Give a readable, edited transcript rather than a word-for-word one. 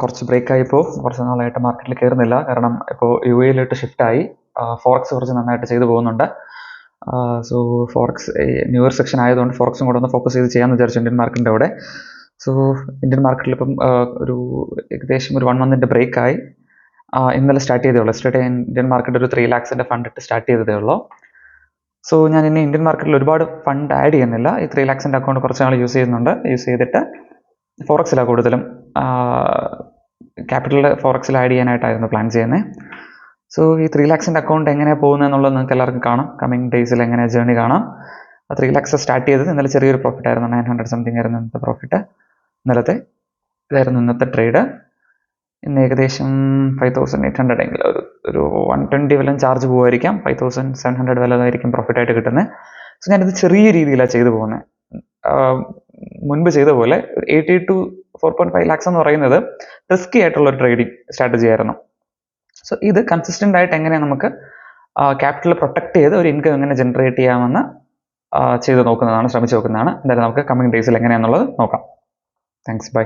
കുറച്ച് ബ്രേക്കായിപ്പോൾ കുറച്ച് നാളായിട്ട് മാർക്കറ്റിൽ കയറുന്നില്ല. കാരണം ഇപ്പോൾ യു എയിലോട്ട് ഷിഫ്റ്റായി. ഫോറക്സ് കുറച്ച് നന്നായിട്ട് ചെയ്തു പോകുന്നുണ്ട്. So forex new year section ആയതുകൊണ്ട് ഫോറക്സും കൂടെ ഒന്ന് ഫോക്കസ് ചെയ്ത് ചെയ്യാമെന്ന് വിചാരിച്ചു ഇന്ത്യൻ മാർക്കറ്റിൻ്റെ അവിടെ. സോ ഇന്ത്യൻ മാർക്കറ്റിൽ ഇപ്പം ഒരു ഏകദേശം ഒരു 1 മന്തിൻ്റെ ബ്രേക്കായി. ഇന്നലെ സ്റ്റാർട്ട് ചെയ്തേ ഉള്ളൂ. യെസ്റ്റർഡേ ഇന്ത്യൻ മാർക്കറ്റ് ഒരു 3 lakhs ഫണ്ട് ഇട്ട് സ്റ്റാർട്ട് ചെയ്തതേ ഉള്ളൂ. സോ ഞാൻ ഇനി ഇന്ത്യൻ മാർക്കറ്റിൽ ഒരുപാട് ഫണ്ട് ആഡ് ചെയ്യുന്നില്ല. ഈ 3 lakhs അക്കൗണ്ട് കുറച്ച് നാൾ യൂസ് ചെയ്യുന്നുണ്ട്. യൂസ് ചെയ്തിട്ട് ഫോറക്സിലാണ് കൂടുതലും ക്യാപിറ്റൽ ഫോറക്സിൽ ആഡ് ചെയ്യാനായിട്ടായിരുന്നു പ്ലാൻ ചെയ്യുന്നത്. സോ ഈ 3 lakhs അക്കൗണ്ട് എങ്ങനെയാണ് പോകുന്നത് എന്നുള്ളത് നിങ്ങൾക്ക് എല്ലാവർക്കും കാണാം. കമ്മിങ് ഡേയ്സിൽ എങ്ങനെ ജേർണി കാണാം. 3 lakhs സ്റ്റാർട്ട് ചെയ്തത് ഇന്നലെ ചെറിയൊരു പ്രോഫിറ്റ് ആയിരുന്നു. 900 സംതിങ് ആയിരുന്നു ഇന്നത്തെ പ്രോഫിറ്റ്. ഇതായിരുന്നു ഇന്നത്തെ ട്രേഡ്. ഇന്ന് ഏകദേശം 5800 എങ്കിലും ഒരു 120 വല്ലതും ചാർജ് പോകുമായിരിക്കാം. 5700 വല്ലതായിരിക്കും പ്രോഫിറ്റായിട്ട് കിട്ടുന്നത്. സോ ഞാനിത് ചെറിയ രീതിയിലാണ് ചെയ്തു പോകുന്നത്. മുൻപ് ചെയ്ത പോലെ 80 to 4.5 lakhs എന്ന് പറയുന്നത് റിസ്കി ആയിട്ടുള്ള ഒരു ട്രേഡിംഗ് സ്ട്രാറ്റജി ആയിരുന്നു. സോ ഇത് കൺസിസ്റ്റൻ്റ് ആയിട്ട് എങ്ങനെ നമുക്ക് ക്യാപിറ്റൽ പ്രൊട്ടക്ട് ചെയ്ത് ഒരു ഇൻകം എങ്ങനെ ജനറേറ്റ് ചെയ്യാമെന്ന് ചെയ്ത് നോക്കുന്നതാണ്, ശ്രമിച്ച് നോക്കുന്നതാണ്. എന്തായാലും നമുക്ക് കമ്മിങ് ഡേയ്സിൽ എങ്ങനെയാണെന്നുള്ളത് നോക്കാം. Thanks, by.